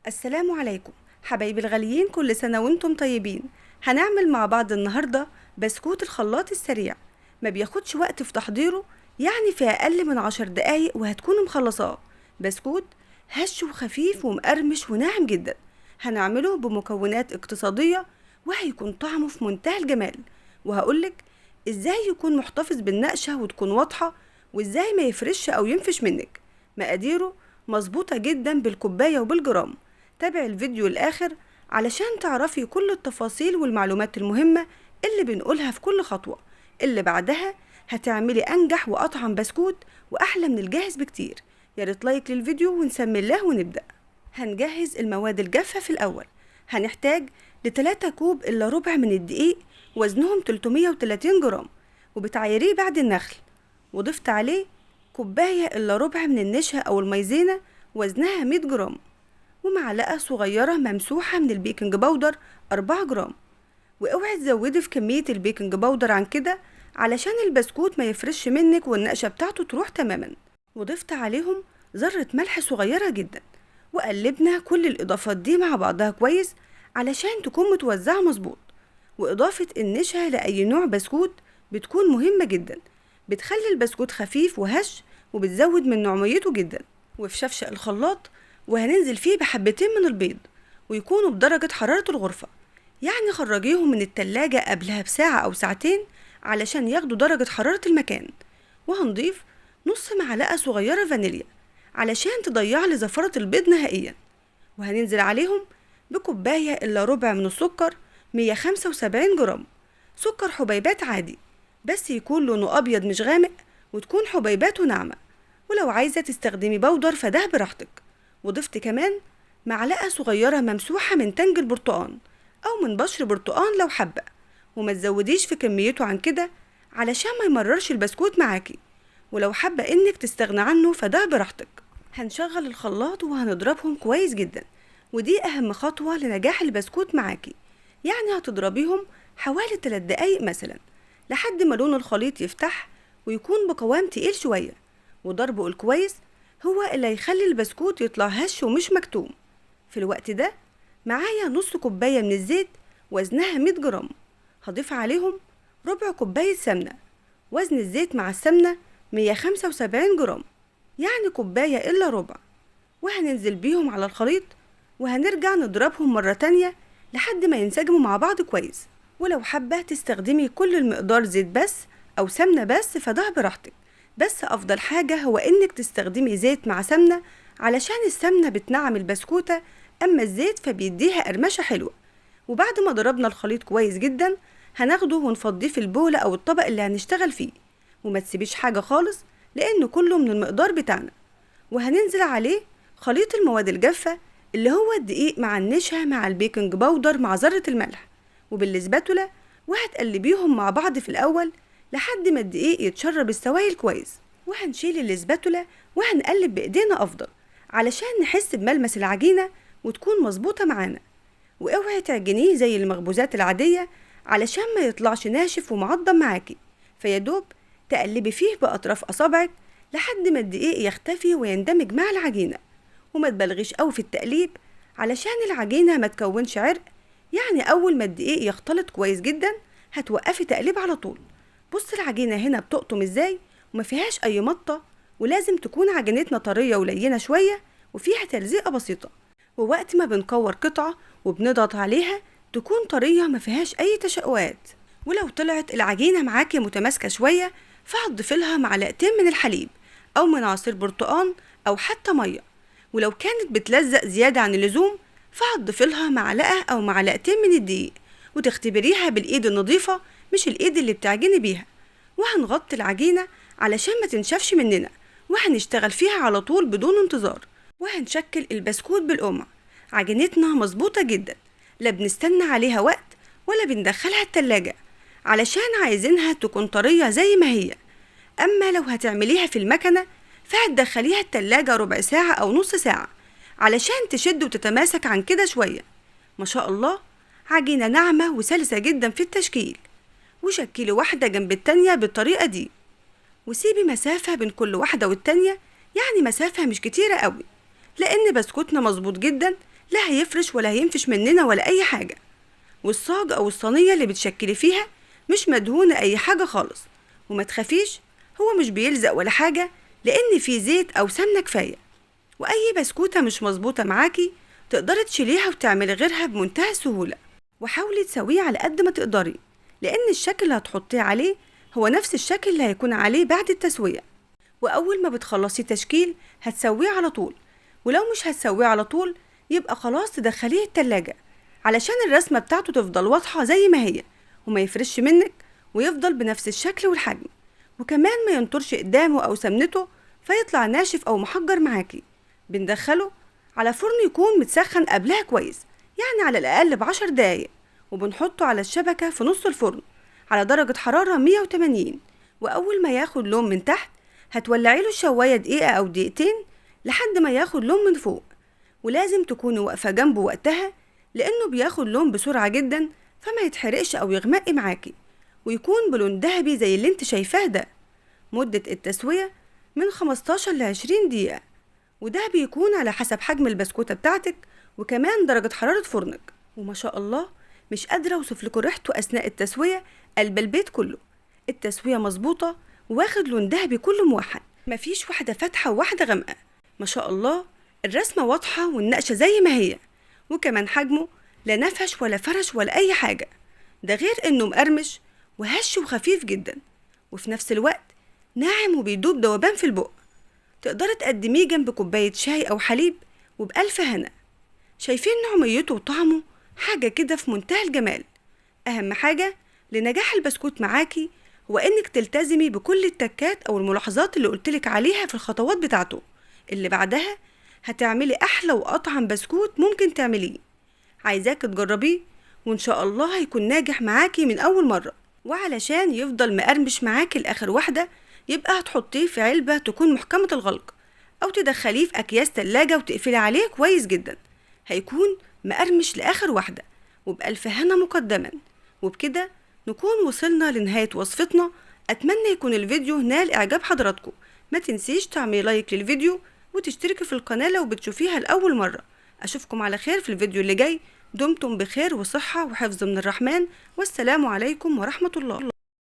السلام عليكم حبايبي الغاليين، كل سنة وانتم طيبين. هنعمل مع بعض النهاردة بسكوت الخلاط السريع، ما بياخدش وقت في تحضيره، يعني في أقل من 10 دقايق وهتكونوا مخلصاه. بسكوت هش وخفيف ومقرمش وناعم جدا. هنعمله بمكونات اقتصادية وهيكون طعمه في منتهى الجمال، وهقولك ازاي يكون محتفظ بالنقشة وتكون واضحة، وازاي ما يفرش او ينفش منك. مقاديره مظبوطة جدا بالكوباية وبالجرام. تابع الفيديو الآخر علشان تعرفي كل التفاصيل والمعلومات المهمة اللي بنقولها في كل خطوة. اللي بعدها هتعملي أنجح وأطعم بسكوت وأحلى من الجاهز بكتير. ياريت لايك للفيديو ونسمي الله ونبدأ. هنجهز المواد الجافة في الأول. هنحتاج ل3 كوب إلا ربع من الدقيق، وزنهم 330 جرام، وبتعيريه بعد النخل. وضفت عليه كوباية إلا ربع من النشا أو الميزينة، وزنها 100 جرام، ومعلقة صغيرة ممسوحة من البيكنج باودر 4 جرام. واوعي تزودي في كمية البيكنج باودر عن كده علشان البسكوت ما يفرش منك والنقشة بتاعته تروح تماما. وضفت عليهم ذرة ملح صغيرة جدا، وقلبنا كل الإضافات دي مع بعضها كويس علشان تكون متوزعة مظبوط. وإضافة النشا لأي نوع بسكوت بتكون مهمة جدا، بتخلي البسكوت خفيف وهش وبتزود من نعوميته جدا. وفي شفشق الخلاط وهننزل فيه بحبتين من البيض، ويكونوا بدرجة حرارة الغرفة، يعني خرجيهم من التلاجة قبلها بساعة أو ساعتين علشان ياخدوا درجة حرارة المكان. وهنضيف نص معلقة صغيرة فانيليا علشان تضيع لي زفرة البيض نهائيا. وهننزل عليهم بكوباية إلا ربع من السكر، 175 جرام، سكر حبيبات عادي، بس يكون لونه أبيض مش غامق، وتكون حبيباته ناعمة. ولو عايزة تستخدمي بودر فده براحتك. وضفت كمان معلقة صغيرة ممسوحة من تنج البرتقان أو من بشر برتقان لو حابة، وما تزوديش في كميته عن كده علشان ما يمررش البسكوت معاكي. ولو حابة إنك تستغنى عنه فده براحتك. هنشغل الخلاط وهنضربهم كويس جدا، ودي أهم خطوة لنجاح البسكوت معاكي. يعني هتضربيهم حوالي 3 دقايق مثلا لحد ما لون الخليط يفتح ويكون بقوام تقيل شوية. وضربه الكويس هو اللي هيخلي البسكوت يطلع هش ومش مكتوم. في الوقت ده معايا نص كوباية من الزيت، وزنها 100 جرام. هضيف عليهم ربع كوباية سمنة، وزن الزيت مع السمنة 175 جرام، يعني كوباية إلا ربع. وهننزل بيهم على الخليط، وهنرجع نضربهم مرة تانية لحد ما ينسجموا مع بعض كويس. ولو حابة تستخدمي كل المقدار زيت بس أو سمنة بس فده براحتك، بس أفضل حاجة هو إنك تستخدمي زيت مع سمنة علشان السمنة بتنعم البسكوتة، أما الزيت فبيديها قرمشة حلوة. وبعد ما ضربنا الخليط كويس جدا هناخده ونفضيه في البولة أو الطبق اللي هنشتغل فيه، وما تسيبيش حاجة خالص لأنه كله من المقدار بتاعنا. وهننزل عليه خليط المواد الجافة اللي هو الدقيق مع النشا مع البيكنج باودر مع ذرة الملح وبالسباتولا، وهتقلبيهم مع بعض في الأول لحد ما الدقيق يتشرب السوائل كويس. وهنشيل الاسباتولا وهنقلب بإيدينا أفضل علشان نحس بملمس العجينة وتكون مظبوطة معانا. واوعي تعجنيه زي المخبوزات العادية علشان ما يطلعش ناشف ومعضم معاكي، فيدوب تقلبي فيه بأطراف أصابعك لحد ما الدقيق يختفي ويندمج مع العجينة. وما تبالغيش قوي في التقليب علشان العجينة ما تكونش عرق، يعني أول ما الدقيق يختلط كويس جدا هتوقفي تقليب على طول. بص العجينة هنا بتقطم ازاي وما فيهاش أي مطة، ولازم تكون عجينتنا طرية ولينة شوية وفيها تلزيقة بسيطة. ووقت ما بنكور قطعة وبنضغط عليها تكون طرية ما فيهاش أي تشققات. ولو طلعت العجينة معاكي متماسكة شوية فهتضيفي لها معلقتين من الحليب أو من عصير برتقان أو حتى مية. ولو كانت بتلزق زيادة عن اللزوم فهتضيفي لها معلقة أو معلقتين من الدقيق، وتختبريها بالإيد النظيفة مش الإيد اللي بتعجني بيها. وهنغطي العجينة علشان ما تنشفش مننا، وهنشتغل فيها على طول بدون انتظار. وهنشكل البسكوت بالقمع. عجينتنا مظبوطة جدا، لا بنستنى عليها وقت ولا بندخلها التلاجة علشان عايزينها تكون طرية زي ما هي. أما لو هتعمليها في المكنة فهتدخليها التلاجة ربع ساعة أو نص ساعة علشان تشد وتتماسك عن كده شوية. ما شاء الله عجينة ناعمة وسلسة جدا في التشكيل. وشكلي واحدة جنب التانية بالطريقة دي، وسيبي مسافة بين كل واحدة والتانية، يعني مسافة مش كتيرة قوي، لأن بسكوتنا مظبوط جدا لا هيفرش ولا هينفش مننا ولا أي حاجة. والصاج أو الصينية اللي بتشكلي فيها مش مدهونة أي حاجة خالص، وما تخافيش هو مش بيلزق ولا حاجة لأن فيه زيت أو سمنة كفاية. وأي بسكوتة مش مظبوطة معاكي تقدري تشيليها وتعملي غيرها بمنتهى السهولة. وحاولي تسويه على قد ما تقدري، لأن الشكل اللي هتحطيه عليه هو نفس الشكل اللي هيكون عليه بعد التسوية. وأول ما بتخلصي تشكيل هتسويه على طول، ولو مش هتسويه على طول يبقى خلاص تدخليه التلاجة علشان الرسمة بتاعته تفضل واضحة زي ما هي وما يفرش منك ويفضل بنفس الشكل والحجم، وكمان ما ينطرش قدامه أو سمنته فيطلع ناشف أو محجر معاكي. بندخله على فرن يكون متسخن قبلها كويس، يعني على الأقل ب10 دقايق، وبنحطه على الشبكة في نص الفرن على درجة حرارة 180. وأول ما ياخد لون من تحت هتولعي له الشواية دقيقة أو دقيقتين لحد ما ياخد لون من فوق، ولازم تكوني واقفة جنبه وقتها لأنه بياخد لون بسرعة جدا فما يتحرقش أو يغمق معاكي، ويكون بلون ذهبي زي اللي انت شايفاه ده. مدة التسوية من 15 ل 20 دقيقة، وده بيكون على حسب حجم البسكوتة بتاعتك وكمان درجة حرارة فرنك. وما شاء الله مش قادرة اوصف لكم ريحته أثناء التسوية، قلب البيت كله. التسوية مظبوطة واخد لون ذهبي كله موحد، مفيش واحدة فاتحة وواحدة غامقة. ما شاء الله الرسمة واضحة والنقشة زي ما هي، وكمان حجمه لا نفش ولا فرش ولا أي حاجة، ده غير إنه مقرمش وهش وخفيف جدا، وفي نفس الوقت ناعم وبيدوب دوبان في البق. تقدري تقدميه جنب كوباية شاي أو حليب وبألف هنا. شايفين نعوميته وطعمه حاجة كده في منتهى الجمال. أهم حاجة لنجاح البسكوت معاكي هو إنك تلتزمي بكل التكات أو الملاحظات اللي قلتلك عليها في الخطوات بتاعته، اللي بعدها هتعملي أحلى وأطعم بسكوت ممكن تعمليه. عايزاك تجربيه وإن شاء الله هيكون ناجح معاكي من أول مرة. وعلشان يفضل مقرمش معاكي لآخر واحدة يبقى هتحطيه في علبة تكون محكمة الغلق، أو تدخليه في أكياس تلاجة وتقفلي عليه كويس جدا، هيكون مقرمش لآخر واحدة وبألف هنا مقدما. وبكده نكون وصلنا لنهاية وصفتنا. أتمنى يكون الفيديو نال إعجاب حضراتكم. ما تنسيش تعملي لايك للفيديو وتشتركي في القناة لو بتشوفيها لأول مرة. أشوفكم على خير في الفيديو اللي جاي. دمتم بخير وصحة وحفظ من الرحمن، والسلام عليكم ورحمة الله.